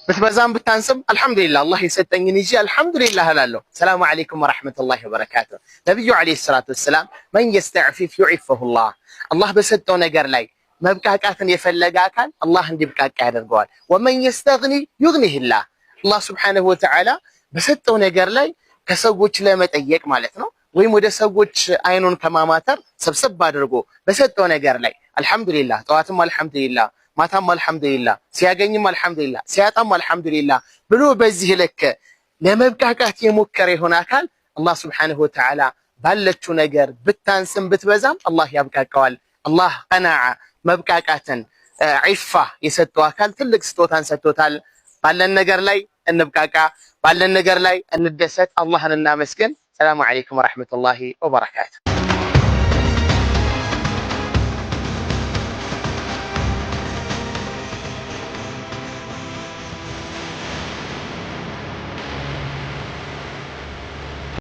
بتبزام بتنسب الحمد لله الله يسطني نجي الحمد لله هلالو السلام عليكم ورحمة الله وبركاته نبي عليه الصلاة والسلام من يستعفف يعفه الله الله بسطو نجر لاي مبكاكاتن يفلقا كان الله اندي بكاك يادرغوال ومن يستغني يغنيه الله الله سبحانه وتعالى بسطو نجر لاي كسوچ ለመጠየቅ ማለት ነው ወይም ወደ ሰዎች አይኑን ከማማተር ሰብሰብ አድርጎ በሰጠው ነገር ላይ አልহামዱሊላህ ጠዋትም አልহামዱሊላህ ማታም አልহামዱሊላህ ሲያገኝም አልহামዱሊላህ ሲያጣም አልহামዱሊላህ ብሎ በዚህ ልክ ለመብቃቃት የሞከረ ይሆን አካል አላህ Subhanahu Wa Ta'ala ባለችው ነገር ብታንስም ብትበዛም አላህ ያብቃቃዋል አላህ ቀናዓ መብቃቃትን ዒፋ የሰጠው አካል ትልቅ ስጦታን ሰጥቶታል ባለን ነገር ላይ እንብቃቃ ባለን ነገር ላይ እንደሰት አላህን እናመስግን ሰላም አለይኩም ወራህመቱላሂ ወበረካቱ